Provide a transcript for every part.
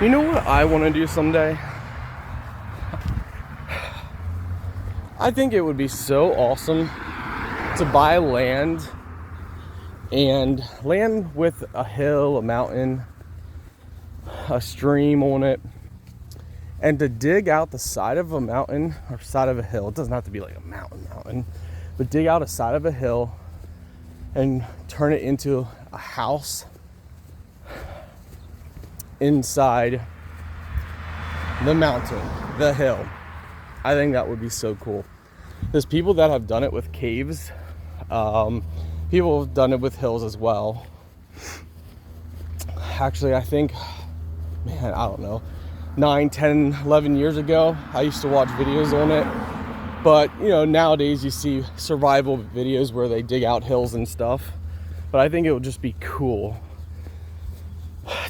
You know what I want to do someday? I think it would be so awesome to buy land with a hill, a mountain, a stream on it, and to dig out the side of a mountain or side of a hill. It doesn't have to be like a mountain, but dig out a side of a hill and turn it into a house inside the mountain, the hill. I think that would be so cool. There's people that have done it with caves. People have done it with hills as well. Actually, I think, I don't know, 9, 10, 11 years ago, I used to watch videos on it. But, nowadays you see survival videos where they dig out hills and stuff. But I think it would just be cool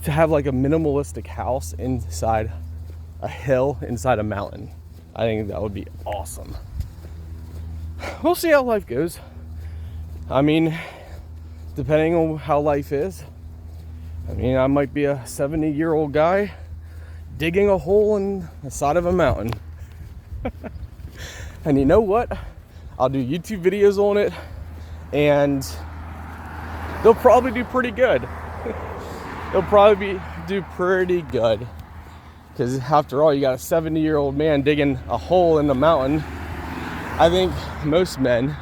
to have like a minimalistic house inside a hill, inside a mountain. I think that would be awesome. We'll see how life goes. I mean, depending on how life is. I might be a 70-year-old guy digging a hole in the side of a mountain. And you know what? I'll do YouTube videos on it, and they'll probably do pretty good. They'll probably do pretty good. Because after all, you got a 70-year-old man digging a hole in the mountain. I think most men,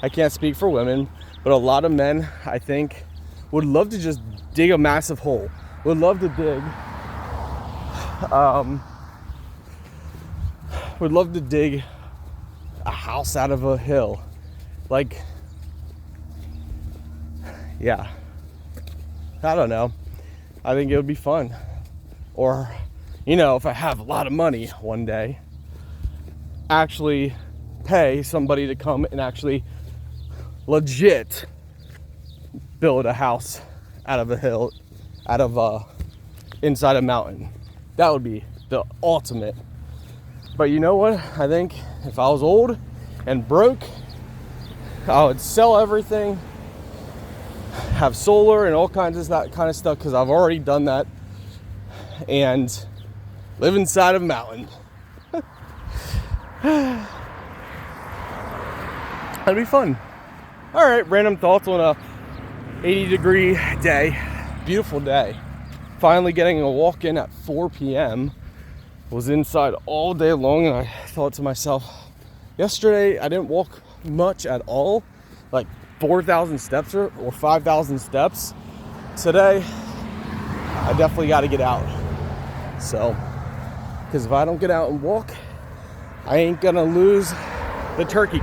I can't speak for women, but a lot of men, I think, would love to just dig a massive hole. Would love to dig a house out of a hill. Like, yeah. I don't know. I think it would be fun. Or, if I have a lot of money one day, actually pay somebody to come and actually legit build a house out of a hill, inside a mountain. That would be the ultimate. But you know what? I think if I was old and broke, I would sell everything, have solar and all kinds of that kind of stuff, because I've already done that, and live inside of a mountain. That'd be fun. All right, random thoughts on a 80-degree day. Beautiful day. Finally getting a walk in at 4 p.m. Was inside all day long, and I thought to myself, yesterday I didn't walk much at all, like 4,000 steps or 5,000 steps. Today, I definitely got to get out. So, because if I don't get out and walk, I ain't gonna lose the turkey.